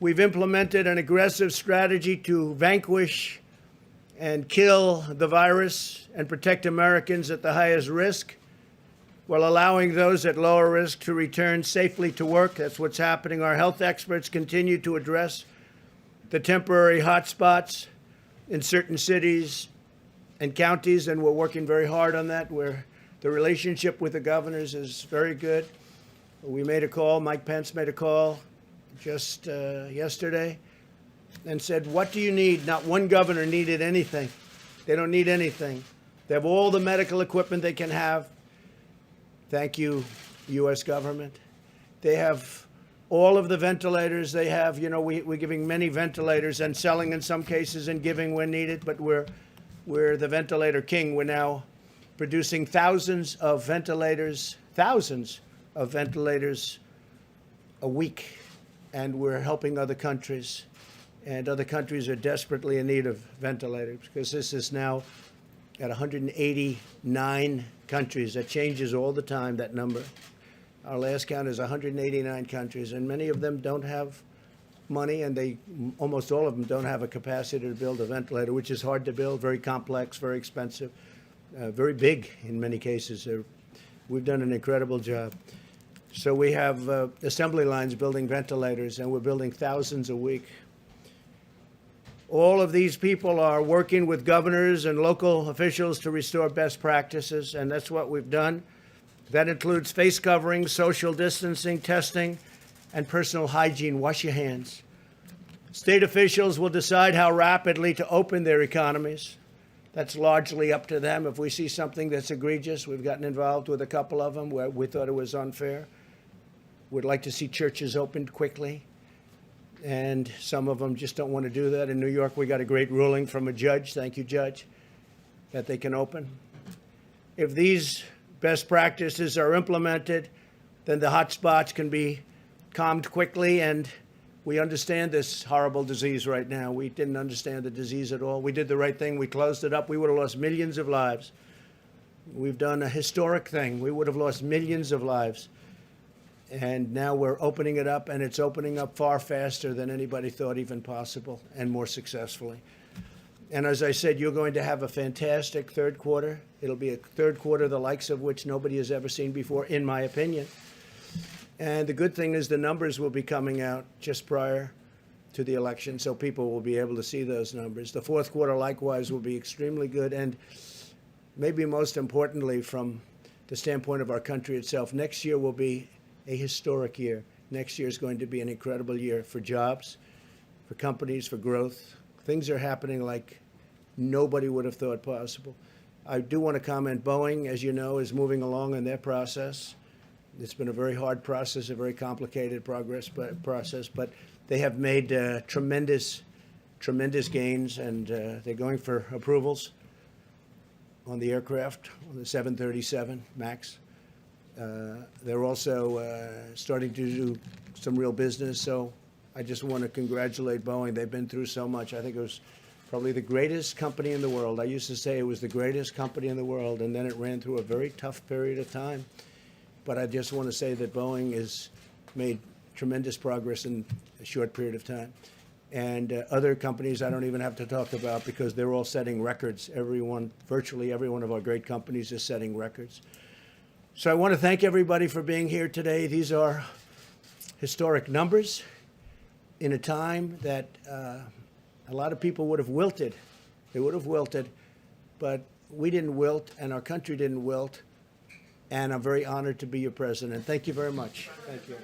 We've implemented an aggressive strategy to vanquish and kill the virus and protect Americans at the highest risk, while allowing those at lower risk to return safely to work. That's what's happening. Our health experts continue to address the temporary hotspots in certain cities and counties, and we're working very hard on that, where the relationship with the governors is very good. We made a call, Mike Pence made a call just yesterday and said, what do you need? Not one governor needed anything. They don't need anything. They have all the medical equipment they can have. Thank you, U.S. government. They have all of the ventilators they have. You know, we're giving many ventilators and selling in some cases and giving when needed, but we're the ventilator king. We're now producing thousands of ventilators a week, and we're helping other countries. And other countries are desperately in need of ventilators, because this is now at 189 countries. That changes all the time, that number. Our last count is 189 countries, and many of them don't have money, and almost all of them don't have a capacity to build a ventilator, which is hard to build, very complex, very expensive, very big in many cases. We've done an incredible job. So we have assembly lines building ventilators, and we're building thousands a week. All of these people are working with governors and local officials to restore best practices, and that's what we've done. That includes face coverings, social distancing, testing, and personal hygiene. Wash your hands. State officials will decide how rapidly to open their economies. That's largely up to them. If we see something that's egregious, we've gotten involved with a couple of them where we thought it was unfair. We'd like to see churches opened quickly, and some of them just don't want to do that. In New York, we got a great ruling from a judge, thank you, Judge, that they can open. If these best practices are implemented, then the hot spots can be calmed quickly, and we understand this horrible disease right now. We didn't understand the disease at all. We did the right thing. We closed it up. We would have lost millions of lives. We've done a historic thing. We would have lost millions of lives. And now we're opening it up, and it's opening up far faster than anybody thought even possible, and more successfully. And as I said, you're going to have a fantastic third quarter. It'll be a third quarter the likes of which nobody has ever seen before, in my opinion. And the good thing is the numbers will be coming out just prior to the election, so people will be able to see those numbers. The fourth quarter, likewise, will be extremely good. And maybe most importantly, from the standpoint of our country itself, next year will be a historic year. Next year is going to be an incredible year for jobs, for companies, for growth. Things are happening like nobody would have thought possible. I do want to comment, Boeing, as you know, is moving along in their process. It's been a very hard process, a very complicated process, but they have made tremendous gains, and they're going for approvals on the aircraft, on the 737 MAX. They're also starting to do some real business, so I just want to congratulate Boeing. They've been through so much. I think it was probably the greatest company in the world. I used to say it was the greatest company in the world, and then it ran through a very tough period of time. But I just want to say that Boeing has made tremendous progress in a short period of time. And other companies I don't even have to talk about, because they're all setting records. Virtually every one of our great companies is setting records. So I want to thank everybody for being here today. These are historic numbers in a time that a lot of people would have wilted. They would have wilted, but we didn't wilt, and our country didn't wilt. And I'm very honored to be your president. Thank you very much. Thank you.